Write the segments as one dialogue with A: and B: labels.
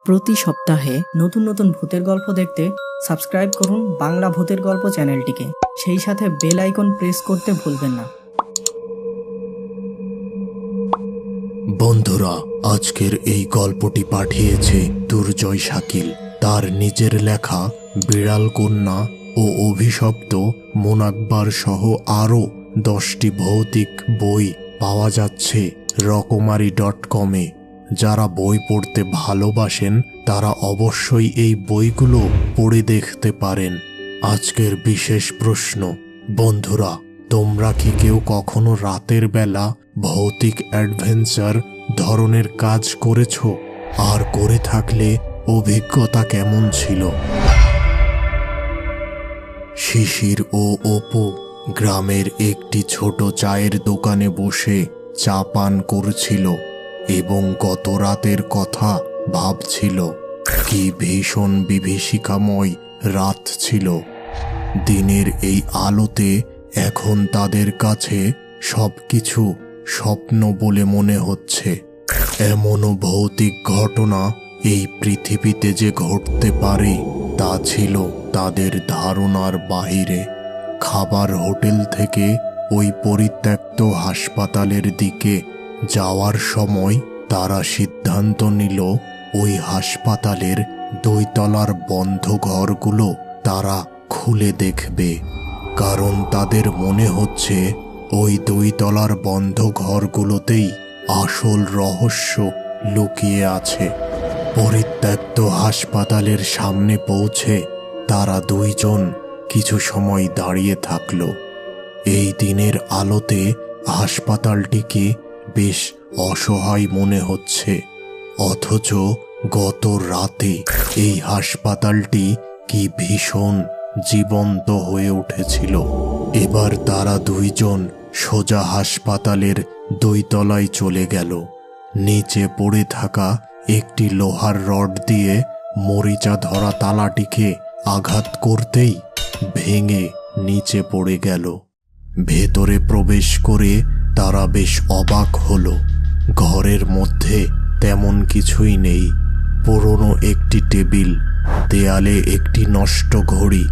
A: প্রতি সপ্তাহে নতুন নতুন ভূতের গল্প দেখতে সাবস্ক্রাইব করুন বাংলা ভূতের গল্প চ্যানেলটিকে। সেই সাথে বেল আইকন প্রেস করতে ভুলবেন না।
B: বন্ধুরা, আজকের এই গল্পটি পাঠিয়েছে দুর্জয় শাকিল। তার নিজের লেখা বিড়াল কন্যা ও অভিশপ্ত মোনাকবার সহ আরও 10টি ভৌতিক বই পাওয়া যাচ্ছে রকমারি.com-এ। যারা বই পড়তে ভালোবাসেন তারা অবশ্যই এই বইগুলো পড়ে দেখতে পারেন। আজকের বিশেষ প্রশ্ন, বন্ধুরা, তোমরা কি কেউ কখনো রাতের বেলা ভৌতিক অ্যাডভেঞ্চার ধরনের কাজ করেছো? আর করে থাকলে অভিজ্ঞতা কেমন ছিল? শিশির ও অপু গ্রামের একটি ছোট চায়ের দোকানে বসে চা পান করছিল এবং গত রাতের কথা ভাবছিল। কি ভীষণ বিভীষিকাময় রাত ছিল। দিনের এই আলোতে এখন তাদের কাছে সবকিছু স্বপ্ন বলে মনে হচ্ছে। এমনও ভৌতিক ঘটনা এই পৃথিবীতে যে ঘটতে পারে তা ছিল তাদের ধারণার বাহিরে। খাবার হোটেল থেকে ওই পরিত্যক্ত হাসপাতালের দিকে যাওয়ার সময় তারা সিদ্ধান্ত নিল ওই হাসপাতালের 2 তলার বন্ধ ঘরগুলো তারা খুলে দেখবে। কারণ তাদের মনে হচ্ছে ওই 2 তলার বন্ধ ঘরগুলোতেই আসল রহস্য লুকিয়ে আছে। পরিত্যক্ত হাসপাতালের সামনে পৌঁছে তারা 2 জন কিছু সময় দাঁড়িয়ে থাকল। এই দিনের আলোতে হাসপাতালটিকে বেশ অসহায় মনে হচ্ছে, অথচ গত রাতে এই হাসপাতালটি কি ভীষণ জীবন্ত হয়ে উঠেছিল। এবার তারা 2 জন সোজা হাসপাতালের 2 তলায় চলে গেল। নিচে পড়ে থাকা একটি লোহার রড দিয়ে মরিচা ধরা তালাটিকে আঘাত করতেই ভেঙে নিচে পড়ে গেল। ভেতরে প্রবেশ করে তারা বেশ অবাক হলো। ঘরের মধ্যে তেমন কিছুই নেই। পুরনো একটি টেবিল, দেয়ালে একটি নষ্ট ঘড়ি,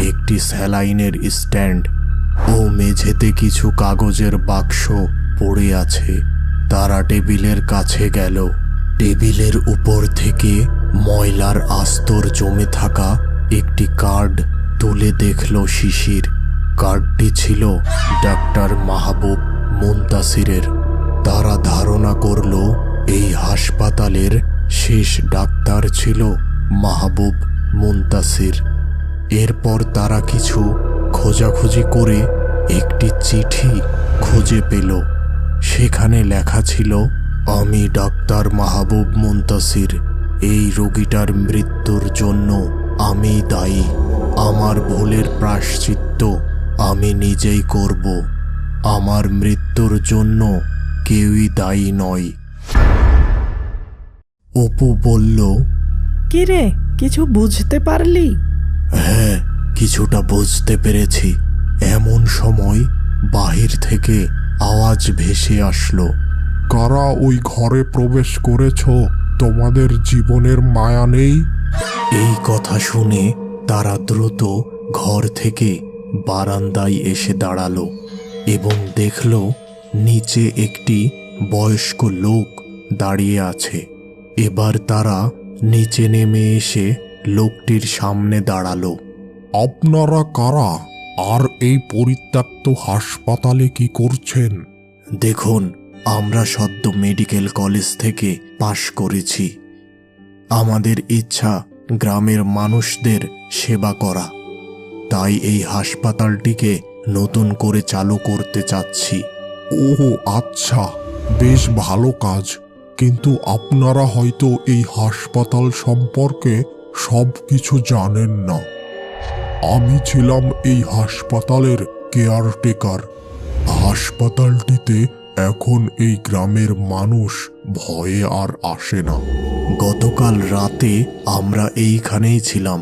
B: একটি স্যালাইনের স্ট্যান্ড ও মেঝেতে কিছু কাগজের বাক্স পড়ে আছে। তারা টেবিলের কাছে গেল। টেবিলের উপর থেকে ময়লার আস্তর জমে থাকা একটি কার্ড তুলে দেখল শিশির। কার্ডটি ছিল ডাক্তার মাহবুব মুনতাসিরের। তারা ধারণা করল এই হাসপাতালের শেষ ডাক্তার ছিল মাহবুব মুনতাসির। এরপর তারা কিছু খোঁজাখুঁজি করে একটি চিঠি খুঁজে পেল। সেখানে লেখা ছিল, আমি ডাক্তার মাহবুব মুনতাসির। এই রোগীটার মৃত্যুর জন্য আমি দায়ী। আমার ভুলের প্রায়শ্চিত্ত আমি নিজেই করব। আমার মৃত্যুর জন্য কেউই দায়ী নয়। অপু বলল,
C: কি রে, কিছু বুঝতে পারলি?
B: হ্যাঁ, কিছুটা বুঝতে পেরেছি। এমন সময় বাহির থেকে আওয়াজ ভেসে আসলো,
D: কারা ওই ঘরে প্রবেশ করেছ? তোমাদের জীবনের মায়া নেই?
B: এই কথা শুনে তারা দ্রুত ঘর থেকে বারান্দায় এসে দাঁড়ালো এবং দেখল নিচে একটি বয়স্ক লোক দাঁড়িয়ে আছে। এবার তারা নিচে নেমে এসে লোকটির সামনে দাঁড়ালো।
D: আপনারা কারা? আর এই পরিত্যক্ত হাসপাতালে কি করছেন?
B: দেখুন, আমরা সদ্য মেডিকেল কলেজ থেকে পাশ করেছি। আমাদের ইচ্ছা গ্রামের মানুষদের সেবা করা, তাই এই হাসপাতালটিকে নতুন করে চালু করতে চাচ্ছি।
D: ওহ আচ্ছা, বেশ ভালো কাজ। কিন্তু আপনারা হয়তো এই হাসপাতাল সম্পর্কে সব কিছু জানেন না। আমি ছিলাম এই হাসপাতালের কেয়ারটেকার। হাসপাতালটিতে এখন এই গ্রামের মানুষ ভয়ে আর আসে না।
B: গতকাল রাতে আমরা এইখানেই ছিলাম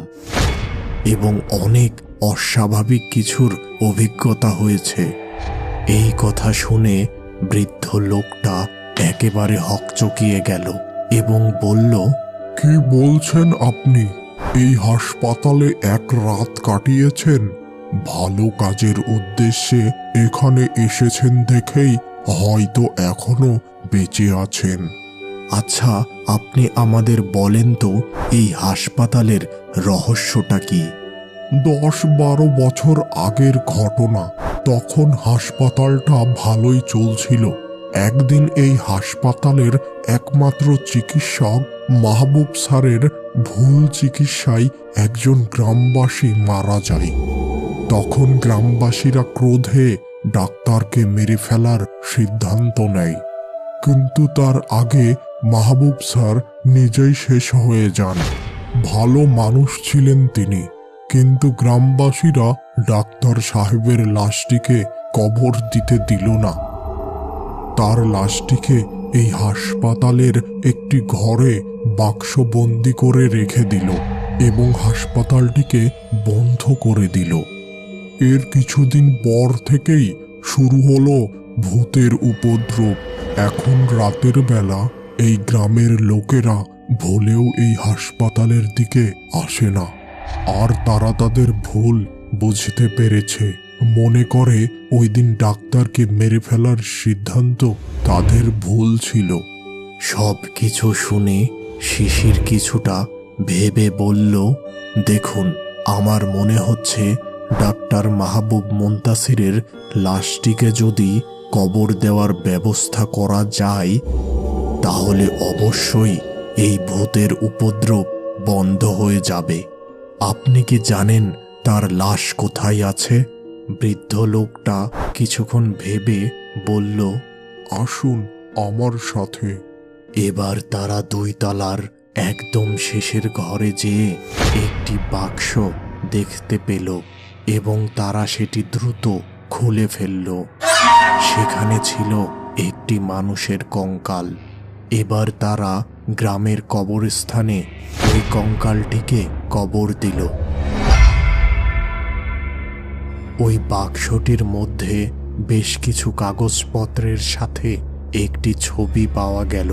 B: এবং অনেক অস্বাভাবিক কিছুর অভিজ্ঞতা হয়েছে। এই কথা শুনে বৃদ্ধ লোকটা একেবারে হকচকিয়ে গেল এবং বলল,
D: কি বলছেন আপনি? এই হাসপাতালে এক রাত কাটিয়েছেন? ভালো কাজের উদ্দেশ্যে এখানে এসেছেন দেখেই হয়তো এখনো বেঁচে আছেন।
B: আচ্ছা, আপনি আমাদের বলেন তো এই হাসপাতালের রহস্যটা কি?
D: 10-12 বছর আগের ঘটনা। তখন হাসপাতালটা ভালোই চলছিল। একদিন এই হাসপাতালের একমাত্র চিকিৎসক মাহবুব স্যারের ভুল চিকিৎসায় একজন গ্রামবাসী মারা যায়। তখন গ্রামবাসীরা ক্রোধে ডাক্তারকে মেরে ফেলার সিদ্ধান্ত নেয়, কিন্তু তার আগে মাহবুব স্যার নিজেই শেষ হয়ে যান। ভালো মানুষ ছিলেন তিনি, কিন্তু গ্রামবাসীরা ডাক্তার সাহেবের লাশটিকে কবর দিতে দিল না। তার লাশটিকে এই হাসপাতালের একটি ঘরে বাক্সবন্দি করে রেখে দিল এবং হাসপাতালটিকে বন্ধ করে দিল। এর কিছুদিন পর থেকেই শুরু হলো ভূতের উপদ্রব। এখন রাতের বেলা এই গ্রামের লোকেরা ভুলেও এই হাসপাতালের দিকে আসে না। আর তারা তাদের ভুল বুঝতে পেরেছে, মনে করে ওই দিন ডাক্তারকে মেরে ফেলার সিদ্ধান্ত তাদের ভুল ছিল।
B: সব কিছু শুনে শিশির কিছুটা ভেবে বলল, দেখুন, আমার মনে হচ্ছে ডাক্তার মাহবুব মুনতাসিরের লাশটিকে যদি কবর দেওয়ার ব্যবস্থা করা যায় তাহলে অবশ্যই এই ভূতের উপদ্রব বন্ধ হয়ে যাবে। আপনি কি জানেন তার লাশ কোথায় আছে? বৃদ্ধ লোকটা কিছুক্ষণ ভেবে বলল,
D: আসুন আমার সাথে।
B: এবার তারা 2 তলার একদম শেষের ঘরে যেয়ে একটি বাক্স দেখতে পেল এবং তারা সেটি দ্রুত খুলে ফেলল। সেখানে ছিল একটি মানুষের কঙ্কাল। এবার তারা গ্রামের কবরস্থানে ওই কঙ্কালটিকে কবর দিল। ওই বাক্সটির মধ্যে বেশ কিছু কাগজপত্রের সাথে একটি ছবি পাওয়া গেল।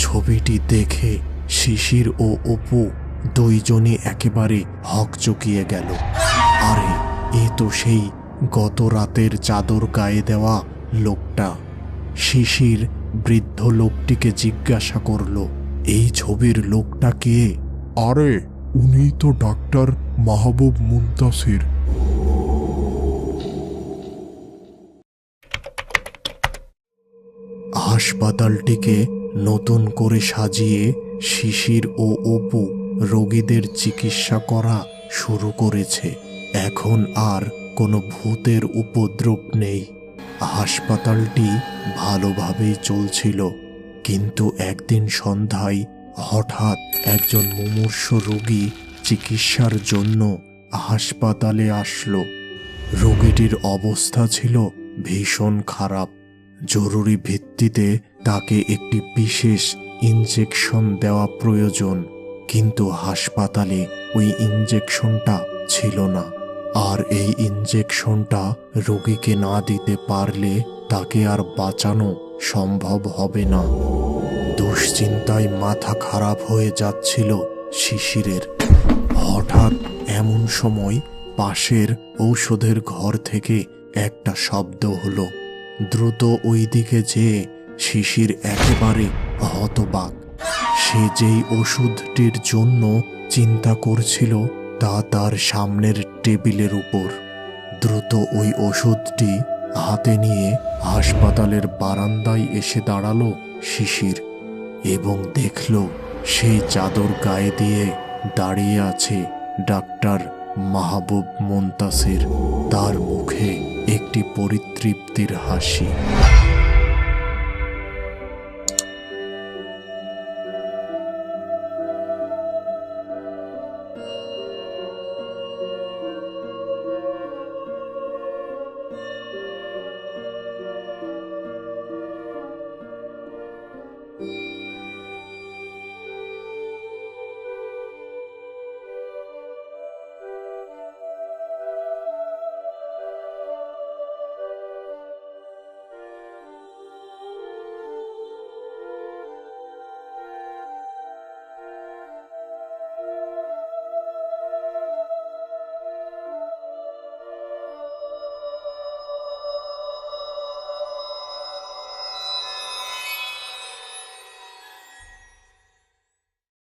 B: ছবিটি দেখে শিশির ও অপু দুইজনই একেবারে হকচকিয়ে গেল। আরে, এ তো সেই গত রাতের চাদর গায়ে দেওয়া লোকটা। শিশির বৃদ্ধ লোকটিকে জিজ্ঞাসা করল, এই ছবির লোকটা কে?
D: আরে, উনি তো ডাক্তার মাহবুব মুনতাসির।
B: হাসপাতালটিকে নতুন করে সাজিয়ে শিশির ও অপু রোগীদের চিকিৎসা করা শুরু করেছে। এখন আর কোনো ভূতের উপদ্রব নেই। হাসপাতালটি ভালোভাবেই চলছিল, কিন্তু একদিন সন্ধ্যায় হঠাৎ একজন মুমূর্ষ রোগী চিকিৎসার জন্য হাসপাতালে আসলো। রোগীটির অবস্থা ছিল ভীষণ খারাপ। জরুরি ভিত্তিতে তাকে একটি বিশেষ ইনজেকশন দেওয়া প্রয়োজন, কিন্তু হাসপাতালে ওই ইনজেকশনটা ছিল না। আর এই ইনজেকশনটা রোগীকে না দিতে পারলে তাকে আর বাঁচানো সম্ভব হবে না। দুশ্চিন্তায় মাথা খারাপ হয়ে যাচ্ছিল শিশিরের। হঠাৎ এমন সময় পাশের ঔষধের ঘর থেকে একটা শব্দ হলো। দ্রুত ওই দিকে যেয়ে শিশির একেবারে হতবাক। সে যেই ওষুধটির জন্য চিন্তা করছিল তা তার সামনের টেবিলের উপর। দ্রুত ওই ওষুধটি হাতে নিয়ে হাসপাতালের বারান্দায় এসে দাঁড়ালো শিশির এবং দেখল সেই চাদর গায়ে দিয়ে দাঁড়িয়ে আছে ডাক্তার মাহবুব মুনতাসির। তার মুখে একটি পরিতৃপ্তির হাসি।